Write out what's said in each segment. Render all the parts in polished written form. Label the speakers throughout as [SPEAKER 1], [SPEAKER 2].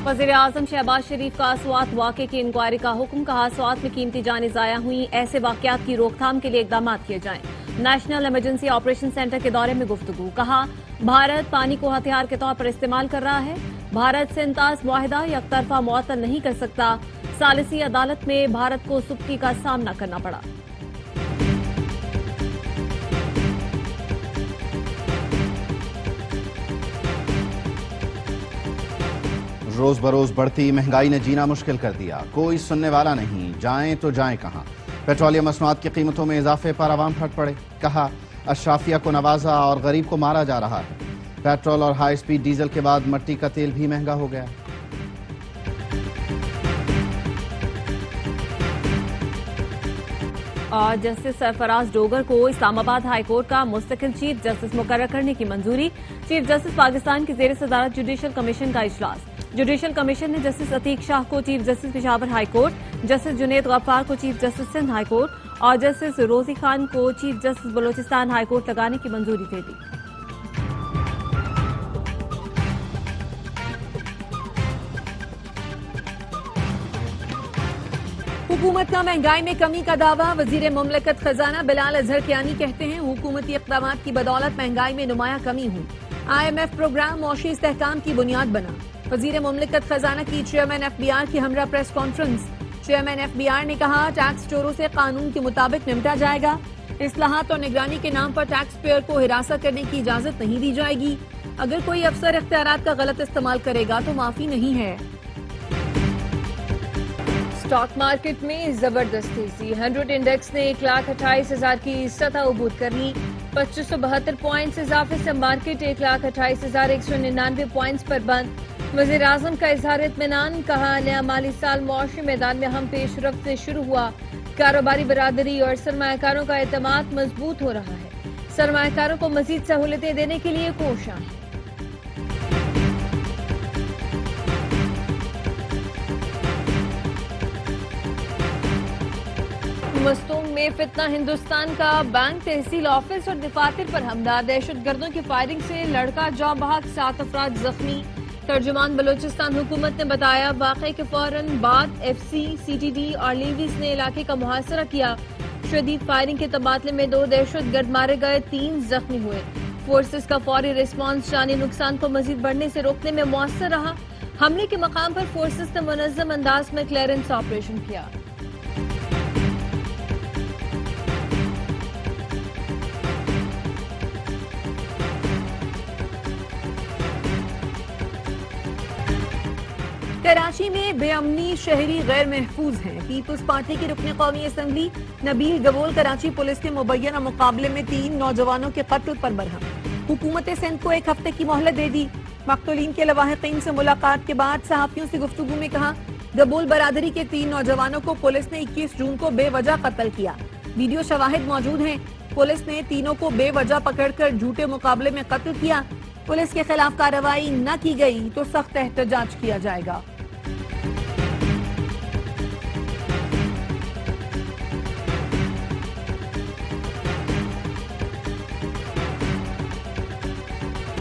[SPEAKER 1] وزیر اعظم شہباز شریف کا سوات واقعے کی انکوائری کا حکم، کہا سوات میں قیمتی جانیں ضائع ہوئیں، ایسے واقعات کی روک تھام کے لیے اقدامات کیے جائیں۔ نیشنل ایمرجنسی آپریشن سینٹر کے دورے میں گفتگو، کہا بھارت پانی کو ہتھیار کے طور پر استعمال کر رہا ہے، بھارت سے انتاز معاہدہ یک طرفہ معطل نہیں کر سکتا، ثالثی عدالت میں بھارت کو سبکی کا سامنا کرنا پڑا۔
[SPEAKER 2] روز بروز بڑھتی مہنگائی نے جینا مشکل کر دیا، کوئی سننے والا نہیں، جائیں تو جائیں کہاں؟ پیٹرولیم مصنوعات کی قیمتوں میں اضافے پر عوام پھٹ پڑے، کہا اشرافیہ کو نوازا اور غریب کو مارا جا رہا ہے۔ پیٹرول اور ہائی سپیڈ ڈیزل کے بعد مٹی کا تیل بھی مہنگا ہو گیا۔
[SPEAKER 1] اور جسٹس سرفراز ڈوگر کو اسلام آباد ہائی کورٹ کا مستقل چیف جسٹس مقرر کرنے کی منظوری، چیف جسٹس پاکستان کی زیر صدارت جوڈیشل کمیشن کا اجلاس۔ جوڈیشل کمیشن نے جسٹس عتیق شاہ کو chief justice Peshawar high court, justice Junaid Ghaffar کو chief justice Sindh high court اور جسٹس روزی خان کو chief justice Balochistan high court لگانے کی منظوری دے دی۔ حکومت کا مہنگائی میں کمی کا دعویٰ، وزیر مملکت خزانہ بلال اظہر کیانی کہتے ہیں حکومتی اقدامات کی بدولت مہنگائی میں نمایاں کمی ہوئی، IMF پروگرام معاشی استحکام کی بنیاد بنا۔ وزیر مملکت خزانہ کی چیئرمین FBR کی ہمراہ پریس کانفرنس، چیئرمین FBR نے کہا ٹیکس چوروں سے قانون کے مطابق نمٹا جائے گا، اصلاحات اور نگرانی کے نام پر ٹیکس پیئر کو ہراساں کرنے کی اجازت نہیں دی جائے گی، اگر کوئی افسر اختیارات کا غلط استعمال کرے گا تو معافی نہیں ہے۔ اسٹاک مارکیٹ میں زبردست تیزی، 100 انڈیکس نے 1,28,000 کی سطح عبور کر لی، 2572 پوائنٹس اضافے سے مارکیٹ 1,28,199 پوائنٹس پر بند۔ وزیر اعظم کا اظہار اطمینان، کہا نیا مالی سال معاشی میدان میں اہم پیش رفت سے شروع ہوا، کاروباری برادری اور سرمایہ کاروں کا اعتماد مضبوط ہو رہا ہے، سرمایہ کاروں کو مزید سہولتیں دینے کے لیے کوشاں ہے۔ مستونگ میں فتنہ، ہندوستان کا بینک تحصیل آفس اور دفاتر پر حملہ، دہشت گردوں کی فائرنگ سے لڑکا جاں بحق، 7 افراد زخمی۔ ترجمان بلوچستان حکومت نے بتایا واقعے کے فوراً بعد FC، CTD اور لیویز نے علاقے کا محاصرہ کیا، شدید فائرنگ کے تبادلے میں 2 دہشت گرد مارے گئے، 3 زخمی ہوئے۔ فورسز کا فوری ریسپانس جانی نقصان کو مزید بڑھنے سے روکنے میں مؤثر رہا، حملے کے مقام پر فورسز نے منظم انداز میں کلیئرنس آپریشن کیا۔ کراچی میں بے امنی، شہری غیر محفوظ ہیں، پیپلز پارٹی کی رکن قومی اسمبلی نبیل گبول کراچی پولیس کے مبینہ مقابلے میں 3 نوجوانوں کے قتل پر برہم، حکومت سندھ کو 1 ہفتے کی مہلت دے دی۔ مقتولین کے لواحقین سے ملاقات کے بعد صحافیوں سے گفتگو میں کہا گبول برادری کے 3 نوجوانوں کو پولیس نے 21 جون کو بے وجہ قتل کیا، ویڈیو شواہد موجود ہیں، پولیس نے تینوں کو بے وجہ پکڑ کر جھوٹے مقابلے میں قتل کیا، پولیس کے خلاف کارروائی نہ کی گئی تو سخت احتجاج کیا جائے گا۔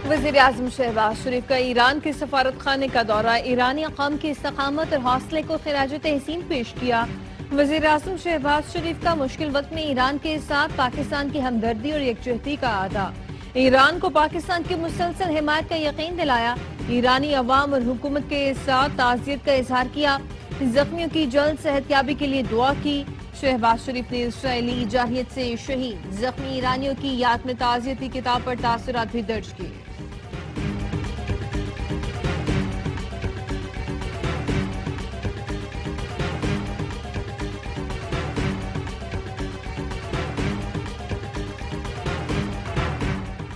[SPEAKER 1] وزیر اعظم شہباز شریف کا ایران کے سفارت خانے کا دورہ، ایرانی اقوام کی استقامت اور حوصلے کو خراج تحسین پیش کیا۔ وزیر اعظم شہباز شریف کا مشکل وقت میں ایران کے ساتھ پاکستان کی ہمدردی اور یکجہتی کا اعادہ، ایران کو پاکستان کی مسلسل حمایت کا یقین دلایا، ایرانی عوام اور حکومت کے ساتھ تعزیت کا اظہار کیا، زخمیوں کی جلد صحت یابی کے لیے دعا کی۔ شہباز شریف نے اسرائیلی جارحیت سے شہید زخمی ایرانیوں کی یاد میں تعزیتی کتاب پر تاثرات بھی درج کیے۔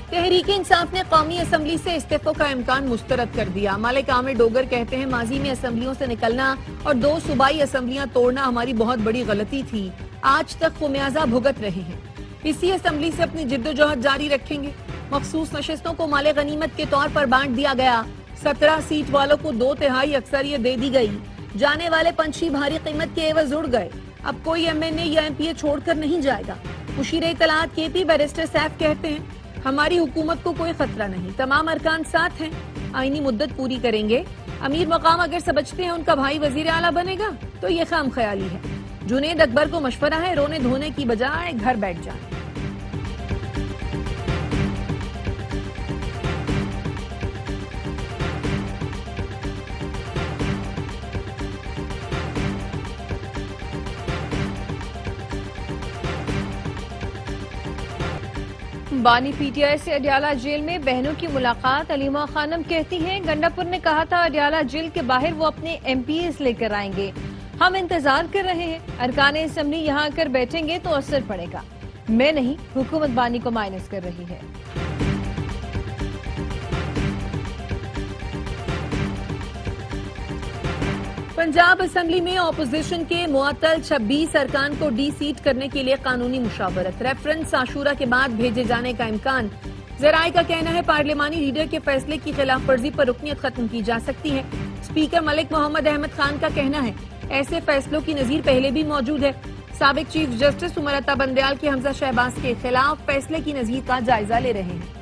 [SPEAKER 1] تحریک انصاف نے قومی اسمبلی سے استعفوں کا امکان مسترد کر دیا، ملک عامر ڈوگر کہتے ہیں ماضی میں اسمبلیوں سے نکلنا اور 2 صوبائی اسمبلیاں توڑنا ہماری بہت بڑی غلطی تھی، آج تک خمیازہ بھگت رہے ہیں، اسی اسمبلی سے اپنی جدوجہد جاری رکھیں گے۔ مخصوص نشستوں کو مال غنیمت کے طور پر بانٹ دیا گیا، 17 سیٹ والوں کو 2/3 اکثریت دے دی گئی، جانے والے پنچھی بھاری قیمت کے عوض اڑ گئے، اب کوئی MNA یا MPA چھوڑ کر نہیں جائے گا۔ مشیر اطلاعات KP بیرسٹر سیف کہتے ہیں
[SPEAKER 3] ہماری حکومت کو کوئی خطرہ نہیں، تمام ارکان ساتھ ہیں، آئینی مدت پوری کریں گے۔ امیر مقام اگر سمجھتے ہیں ان کا بھائی وزیر اعلیٰ بنے گا تو یہ خام خیالی ہے۔ جنید اکبر کو مشورہ ہے رونے دھونے کی بجائے گھر بیٹھ جائیں۔
[SPEAKER 1] بانی پی ٹی آئی سے اڈیالہ جیل میں بہنوں کی ملاقات، علیمہ خانم کہتی ہیں گنڈاپور نے کہا تھا اڈیالہ جیل کے باہر وہ اپنے ایم پی ایز لے کر آئیں گے، ہم انتظار کر رہے ہیں، ارکان اسمبلی یہاں آ کر بیٹھیں گے تو اثر پڑے گا، میں نہیں حکومت بانی کو مائنس کر رہی ہے۔
[SPEAKER 3] پنجاب اسمبلی میں اپوزیشن کے معطل 26 ارکان کو ڈی سیٹ کرنے کے لیے قانونی مشاورت، ریفرنس عاشورہ کے بعد بھیجے جانے کا امکان۔ ذرائع کا کہنا ہے پارلیمانی لیڈر کے فیصلے کی خلاف ورزی پر رکنیت ختم کی جا سکتی ہے۔ اسپیکر ملک محمد احمد خان کا کہنا ہے ایسے فیصلوں کی نظیر پہلے بھی موجود ہے۔ سابق چیف جسٹس عمر عطا بندیال کے حمزہ شہباز کے خلاف فیصلے کی نظیر کا جائزہ لے رہے ہیں۔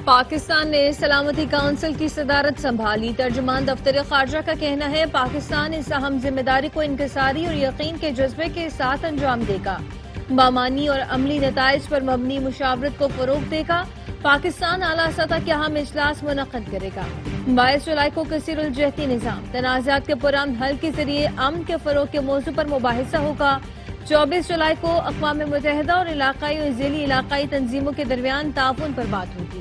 [SPEAKER 1] پاکستان نے سلامتی کونسل کی صدارت سنبھالی، ترجمان دفتر خارجہ کا کہنا ہے پاکستان اس اہم ذمہ داری کو انکساری اور یقین کے جذبے کے ساتھ انجام دے گا، بامانی اور عملی نتائج پر مبنی مشاورت کو فروغ دے گا۔ پاکستان اعلیٰ سطح کے اہم اجلاس منعقد کرے گا۔ 22 جولائی کو کثیر الجہتی نظام، تنازعات کے پرامن حل کے ذریعے امن کے فروغ کے موضوع پر مباحثہ ہوگا۔ 24 جولائی کو اقوام متحدہ اور علاقائی اور ذیلی علاقائی تنظیموں کے درمیان تعاون پر بات ہوگی۔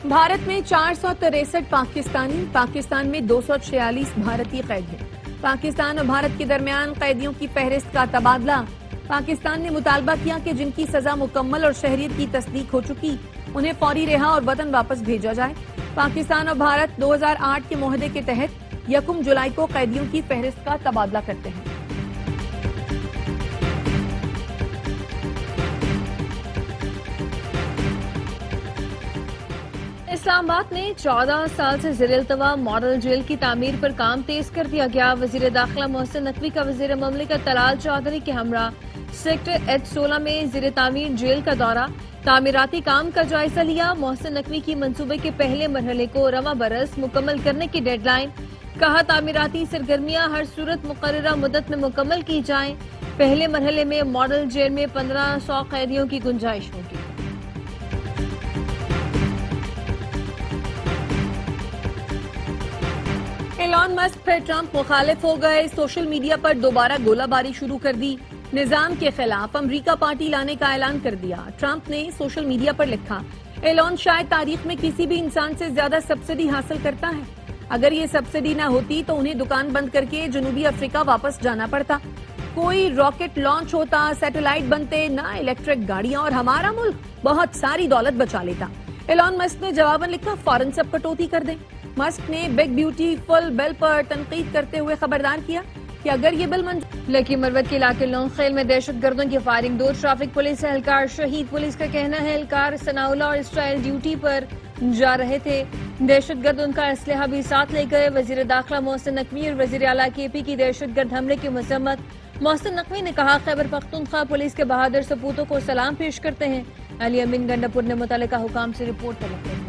[SPEAKER 3] بھارت میں 463 پاکستانی، پاکستان میں 246 بھارتی قید ہیں۔ پاکستان اور بھارت کے درمیان قیدیوں کی فہرست کا تبادلہ۔ پاکستان نے مطالبہ کیا کہ جن کی سزا مکمل اور شہریت کی تصدیق ہو چکی انہیں فوری رہا اور وطن واپس بھیجا جائے۔ پاکستان اور بھارت 2008 کے معاہدے کے تحت 1 جولائی کو قیدیوں کی فہرست کا تبادلہ کرتے ہیں۔
[SPEAKER 1] اسلام آباد میں 14 سال سے زیر التواء ماڈل جیل کی تعمیر پر کام تیز کر دیا گیا۔ وزیر داخلہ محسن نقوی کا وزیر مملکت طلال چودھری کے ہمراہ سیکٹر H16 میں زیر تعمیر جیل کا دورہ، تعمیراتی کام کا جائزہ لیا۔ محسن نقوی کی منصوبے کے پہلے مرحلے کو رواں برس مکمل کرنے کی ڈیڈ لائن، کہا تعمیراتی سرگرمیاں ہر صورت مقررہ مدت میں مکمل کی جائیں۔ پہلے مرحلے میں ماڈل جیل میں 1500 قیدیوں کی گنجائش ہوگی۔
[SPEAKER 3] ایلان مسک پھر ٹرمپ مخالف ہو گئے، سوشل میڈیا پر دوبارہ گولہ باری شروع کر دی، نظام کے خلاف امریکہ پارٹی لانے کا اعلان کر دیا۔ ٹرمپ نے سوشل میڈیا پر لکھا ایلان شاید تاریخ میں کسی بھی انسان سے زیادہ سبسڈی حاصل کرتا ہے، اگر یہ سبسڈی نہ ہوتی تو انہیں دکان بند کر کے جنوبی افریقہ واپس جانا پڑتا، کوئی راکٹ لانچ ہوتا، سیٹلائٹ بنتے، نہ الیکٹرک گاڑیاں، اور ہمارا ملک بہت ساری دولت بچا لیتا۔ ایلان مسک نے جواباً لکھا فوراً سب کٹوتی کر دیں۔ مسک نے بگ بیوٹیفل بل پر تنقید کرتے ہوئے خبردار کیا کہ اگر یہ بل
[SPEAKER 1] لکی مروت کے علاقے لونگ خیل میں دہشت گردوں کی فائرنگ، 2 ٹریفک پولیس اہلکار شہید۔ پولیس کا کہنا ہے اہلکار ثناء اللہ اور اسرائیل ڈیوٹی پر جا رہے تھے، دہشت گرد ان کا اسلحہ بھی ساتھ لے گئے۔ وزیر داخلہ محسن نقوی اور وزیر اعلیٰ کے پی کی دہشت گرد حملے کی مذمت۔ محسن نقوی نے کہا خیبر پختونخوا پولیس کے بہادر سپوتوں کو سلام پیش کرتے ہیں۔ علی امین گنڈاپور نے متعلقہ حکام سے رپورٹ طلب کر دی۔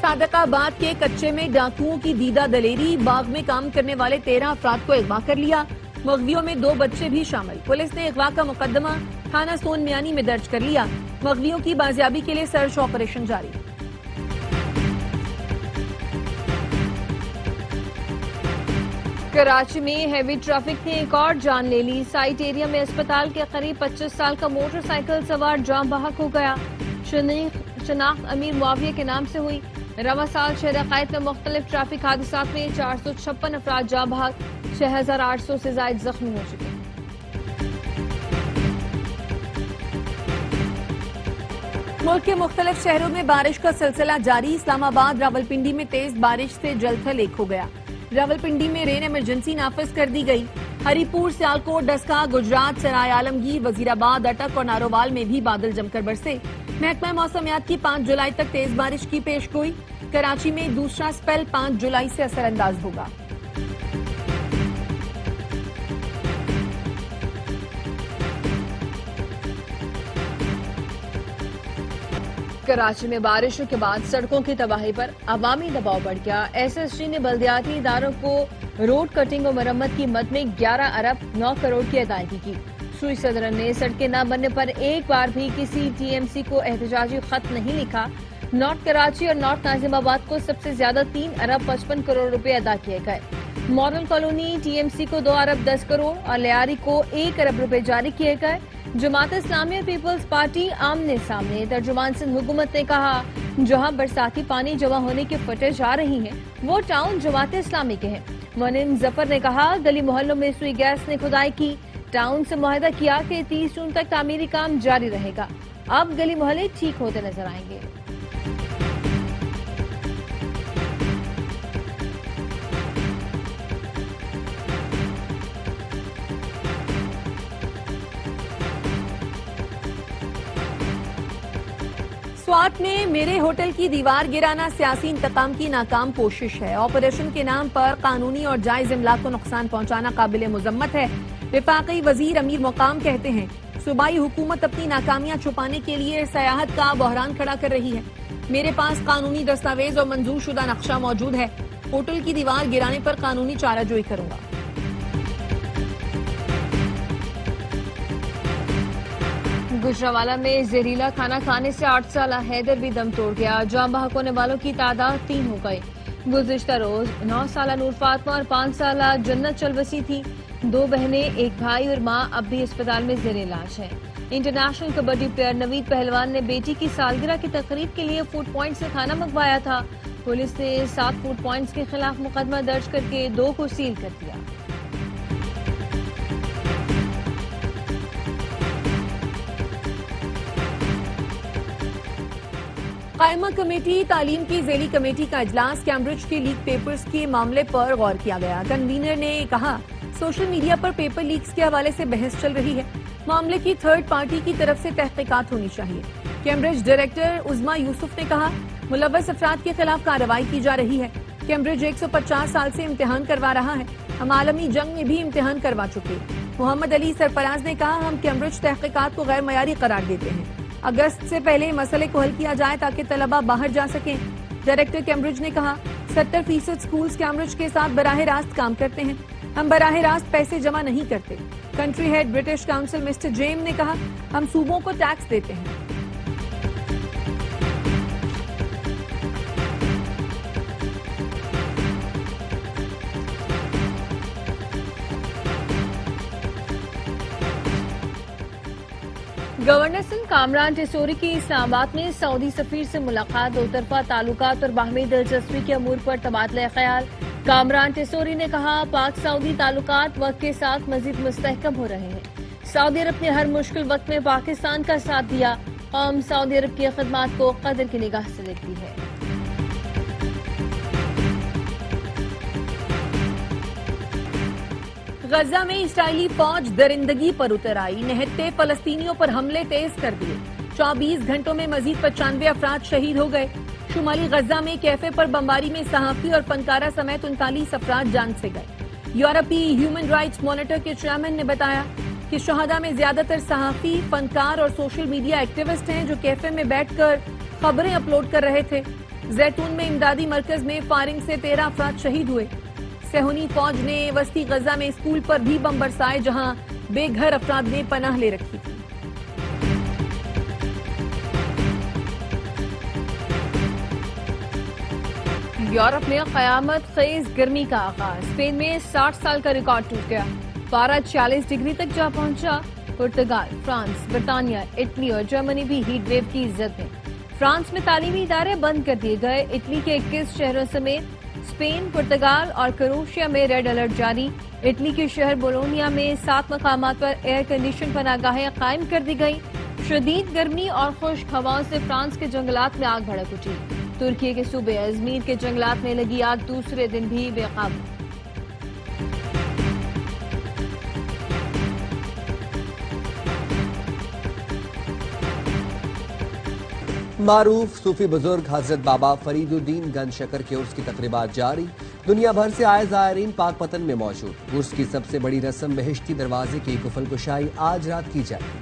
[SPEAKER 3] صادق آباد کے کچے میں ڈاکوؤں کی دیدہ دلیری، باغ میں کام کرنے والے 13 افراد کو اغوا کر لیا، مغویوں میں 2 بچے بھی شامل۔ پولیس نے اغوا کا مقدمہ تھانہ سون میانی میں درج کر لیا، مغویوں کی بازیابی کے لیے سرچ آپریشن جاری۔
[SPEAKER 1] کراچی میں ہیوی ٹریفک نے ایک اور جان لے لی، سائٹ ایریا میں اسپتال کے قریب 25 سال کا موٹر سائیکل سوار جاں بحق ہو گیا۔ شناخت امیر معاویہ کے نام سے ہوئی۔ رواں سال شہر عقائد میں مختلف ٹریفک حادثات میں 456 افراد جاں بحق، 6800 سے زائد زخمی ہو چکے۔
[SPEAKER 3] ملک کے مختلف شہروں میں بارش کا سلسلہ جاری. اسلام آباد راولپنڈی میں تیز بارش سے جل تھل ایک ہو گیا. راولپنڈی میں رین ایمرجنسی نافذ کر دی گئی. ہری پور، سیالکوٹ، ڈسکا، گجرات، سرائے عالمگیر، وزیر آباد، اٹک اور نارووال میں بھی بادل جم کر برسے. محکمہ موسمیات کی 5 جولائی تک تیز بارش کی پیش گوئی. کراچی میں دوسرا اسپیل 5 جولائی سے اثر انداز ہوگا.
[SPEAKER 1] کراچی میں بارشوں کے بعد سڑکوں کی تباہی پر عوامی دباؤ بڑھ گیا. ایس ایس ٹی نے بلدیاتی اداروں کو روڈ کٹنگ و مرمت کی مد میں 11 ارب 9 کروڑ کی ادائیگی کی. سوئی صدر نے سڑکیں نہ بننے پر ایک بار بھی کسی ٹی ایم سی کو احتجاجی خط نہیں لکھا. نارتھ کراچی اور نارتھ ناظم آباد کو سب سے زیادہ 3 ارب 55 کروڑ روپے ادا کیے گئے. Model Colony T M C کو 2 ارب 10 کروڑ اور لیاری کو 1 ارب روپے جاری کیے گئے. جماعت اسلامی اور پیپلز پارٹی آمنے سامنے. ترجمان سندھ حکومت نے کہا جہاں برساتی پانی جمع ہونے کی فوٹیج آ رہی ہیں وہ ٹاؤن جماعت اسلامی کے ہیں. مونم ظفر نے کہا گلی محلوں میں سوئی گیس نے کھدائی کی. ٹاؤن سے معاہدہ کیا کہ 30 جون تک تعمیری کام جاری رہے گا. اب گلی محلے ٹھیک ہوتے نظر آئیں گے.
[SPEAKER 3] سوات میں میرے ہوٹل کی دیوار گرانا سیاسی انتقام کی ناکام کوشش ہے. آپریشن کے نام پر قانونی اور جائز املاک کو نقصان پہنچانا قابل مذمت ہے. وفاقی وزیر امیر مقام کہتے ہیں صوبائی حکومت اپنی ناکامیاں چھپانے کے لیے سیاحت کا بحران کھڑا کر رہی ہے. میرے پاس قانونی دستاویز اور منظور شدہ نقشہ موجود ہے. ہوٹل کی دیوار گرانے پر قانونی چارہ جوئی کروں گا.
[SPEAKER 1] گجرانوالہ میں زہریلا کھانا کھانے سے 8 سالہ حیدر بھی دم توڑ گیا. جان بحق ہونے والوں کی تعداد 3 ہو گئی. گزشتہ روز 9 سالہ نور فاطمہ اور 5 سالہ جنت چلبسی تھی. 2 بہنیں، 1 بھائی اور ماں اب بھی اسپتال میں زیر علاج ہیں. انٹرنیشنل کبڈی پلیئر نوید پہلوان نے بیٹی کی سالگرہ کی تقریب کے لیے فوڈ پوائنٹ سے کھانا منگوایا تھا. پولیس نے 7 فوڈ پوائنٹس کے خلاف مقدمہ درج کر کے 2 کو سیل کر دیا.
[SPEAKER 3] قائمہ کمیٹی تعلیم کی ذیلی کمیٹی کا اجلاس. کیمبرج کے لیک پیپرز کے معاملے پر غور کیا گیا. کنوینر نے کہا سوشل میڈیا پر پیپر لیکس کے حوالے سے بحث چل رہی ہے. معاملے کی تھرڈ پارٹی کی طرف سے تحقیقات ہونی چاہیے. کیمبرج ڈائریکٹر عظما یوسف نے کہا ملوث افراد کے خلاف کارروائی کی جا رہی ہے. کیمبرج 150 سال سے امتحان کروا رہا ہے. ہم عالمی جنگ میں بھی امتحان کروا چکے. محمد علی سرفراز نے کہا ہم کیمبرج تحقیقات کو غیر معیاری قرار دیتے ہیں. اگست سے پہلے مسئلے کو حل کیا جائے تاکہ طلبہ باہر جا سکیں. ڈائریکٹر کیمبرج نے کہا 70% سکولز کیمبرج کے ساتھ براہ راست کام کرتے ہیں. ہم براہ راست پیسے جمع نہیں کرتے. Country head British council mister Jim نے کہا ہم صوبوں کو ٹیکس دیتے ہیں.
[SPEAKER 1] گورنر سندھ کامران ٹیسوری کی اسلام آباد میں سعودی سفیر سے ملاقات. 2 طرفہ تعلقات اور باہمی دلچسپی کے امور پر تبادلہ خیال. کامران ٹیسوری نے کہا پاک سعودی تعلقات وقت کے ساتھ مزید مستحکم ہو رہے ہیں. سعودی عرب نے ہر مشکل وقت میں پاکستان کا ساتھ دیا. قوم سعودی عرب کی خدمات کو قدر کی نگاہ سے دیکھتی ہے.
[SPEAKER 3] غزہ میں اسرائیلی فوج درندگی پر اتر آئی. نہتے فلسطینیوں پر حملے تیز کر دیے. 24 گھنٹوں میں مزید 95 افراد شہید ہو گئے. شمالی غزہ میں کیفے پر بمباری میں صحافی اور فنکارہ سمیت 39 افراد جان سے گئے. یورپی ہیومن رائٹس مانیٹر کے چیئرمین نے بتایا کہ شہداء میں زیادہ تر صحافی، فنکار اور سوشل میڈیا ایکٹیوسٹ ہیں جو کیفے میں بیٹھ کر خبریں اپلوڈ کر رہے تھے. زیتون میں امدادی مرکز میں فائرنگ سے 13 افراد شہید ہوئے. صہیونی فوج نے وسطی غزہ میں اسکول پر بھی بم برسائے جہاں بے گھر افراد نے پناہ لے رکھی تھی.
[SPEAKER 1] یورپ میں قیامت خیز گرمی کا آغاز. اسپین میں 60 سال کا ریکارڈ ٹوٹ گیا. پارہ 40 ڈگری تک جا پہنچا. پرتگال، فرانس، برطانیہ، اٹلی اور جرمنی بھی ہیٹ ویو کی زد میں. فرانس میں تعلیمی ادارے بند کر دیے گئے. اٹلی کے 21 شہروں سمیت اسپین، پرتگال اور کروشیا میں ریڈ الرٹ جاری. اٹلی کے شہر بولونیا میں 7 مقامات پر ایئر کنڈیشن پناہ گاہیں قائم کر دی گئی. شدید گرمی اور خشک ہواؤں سے فرانس کے جنگلات میں آگ بھڑک اٹھی. ترکی کے صوبے ازمیر کے جنگلات میں لگی آگ دوسرے دن بھی بے قابو.
[SPEAKER 4] معروف صوفی بزرگ حضرت بابا فرید الدین گنج شکر کے عرس کی تقریبات جاری. دنیا بھر سے آئے زائرین پاک پتن میں موجود. عرس کی سب سے بڑی رسم بہشتی دروازے کی قفل کشائی آج رات کی جائے.